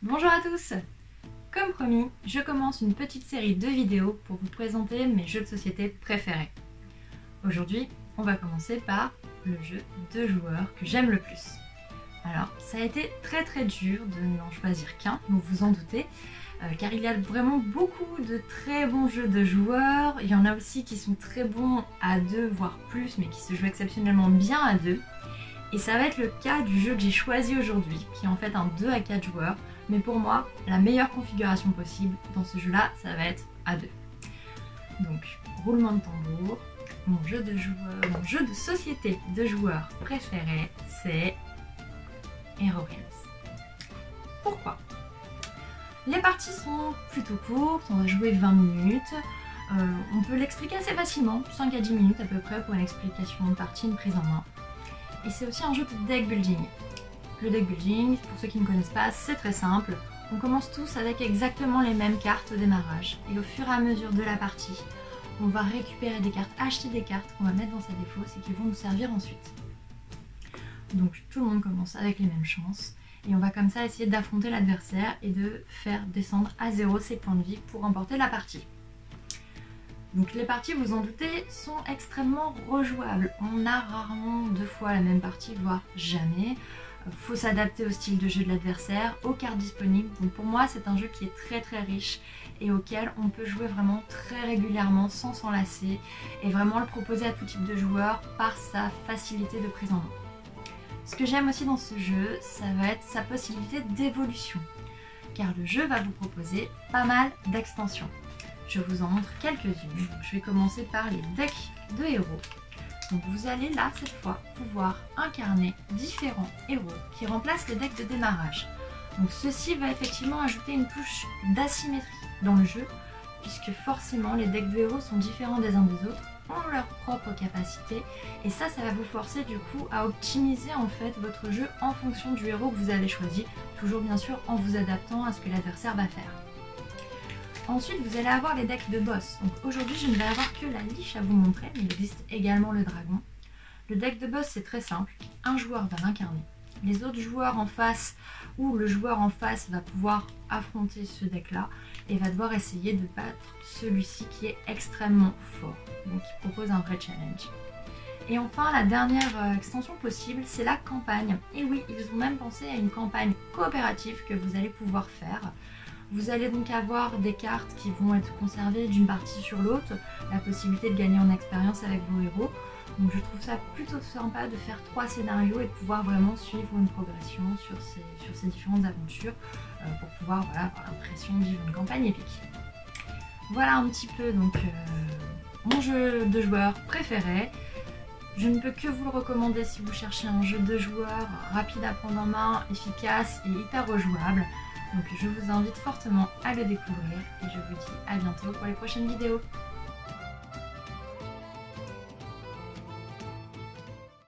Bonjour à tous! Comme promis, je commence une petite série de vidéos pour vous présenter mes jeux de société préférés. Aujourd'hui, on va commencer par le jeu de joueurs que j'aime le plus. Alors, ça a été très dur de n'en choisir qu'un, vous vous en doutez, car il y a vraiment beaucoup de très bons jeux de joueurs. Il y en a aussi qui sont très bons à deux, voire plus, mais qui se jouent exceptionnellement bien à deux. Et ça va être le cas du jeu que j'ai choisi aujourd'hui, qui est en fait un 2 à 4 joueurs. Mais pour moi, la meilleure configuration possible dans ce jeu-là, ça va être à 2. Donc, roulement de tambour, mon jeu de société de joueurs préféré, c'est HeroRealms. Pourquoi? Les parties sont plutôt courtes, on va jouer 20 minutes. On peut l'expliquer assez facilement, 5 à 10 minutes à peu près pour une explication de partie, une prise en main. Et c'est aussi un jeu de deck building. Le deck building, pour ceux qui ne connaissent pas, c'est très simple. On commence tous avec exactement les mêmes cartes au démarrage. Et au fur et à mesure de la partie, on va récupérer des cartes, acheter des cartes qu'on va mettre dans sa défausse et qui vont nous servir ensuite. Donc tout le monde commence avec les mêmes chances. Et on va comme ça essayer d'affronter l'adversaire et de faire descendre à 0 ses points de vie pour remporter la partie. Donc les parties, vous en doutez, sont extrêmement rejouables. On a rarement deux fois la même partie, voire jamais. Faut s'adapter au style de jeu de l'adversaire, aux cartes disponibles. Donc pour moi, c'est un jeu qui est très riche et auquel on peut jouer vraiment très régulièrement sans s'en lasser et vraiment le proposer à tout type de joueurs par sa facilité de prise en main. Ce que j'aime aussi dans ce jeu, ça va être sa possibilité d'évolution, car le jeu va vous proposer pas mal d'extensions. Je vous en montre quelques-unes. Je vais commencer par les decks de héros. Donc vous allez là, cette fois, pouvoir incarner différents héros qui remplacent les decks de démarrage. Donc ceci va effectivement ajouter une touche d'asymétrie dans le jeu, puisque forcément les decks de héros sont différents des uns des autres, ont leurs propres capacités, et ça va vous forcer du coup à optimiser en fait votre jeu en fonction du héros que vous avez choisi, toujours bien sûr en vous adaptant à ce que l'adversaire va faire. Ensuite, vous allez avoir les decks de boss. Donc aujourd'hui, je ne vais avoir que la liche à vous montrer, mais il existe également le dragon. Le deck de boss, c'est très simple. Un joueur va l'incarner. Les autres joueurs en face, ou le joueur en face, va pouvoir affronter ce deck-là et va devoir essayer de battre celui-ci qui est extrêmement fort. Donc, il propose un vrai challenge. Et enfin, la dernière extension possible, c'est la campagne. Et oui, ils ont même pensé à une campagne coopérative que vous allez pouvoir faire. Vous allez donc avoir des cartes qui vont être conservées d'une partie sur l'autre, la possibilité de gagner en expérience avec vos héros. Donc je trouve ça plutôt sympa de faire 3 scénarios et de pouvoir vraiment suivre une progression sur ces différentes aventures pour pouvoir avoir l'impression de vivre une campagne épique. Voilà un petit peu donc mon jeu de joueurs préféré. Je ne peux que vous le recommander si vous cherchez un jeu de joueurs rapide à prendre en main, efficace et hyper rejouable. Donc je vous invite fortement à le découvrir et je vous dis à bientôt pour les prochaines vidéos.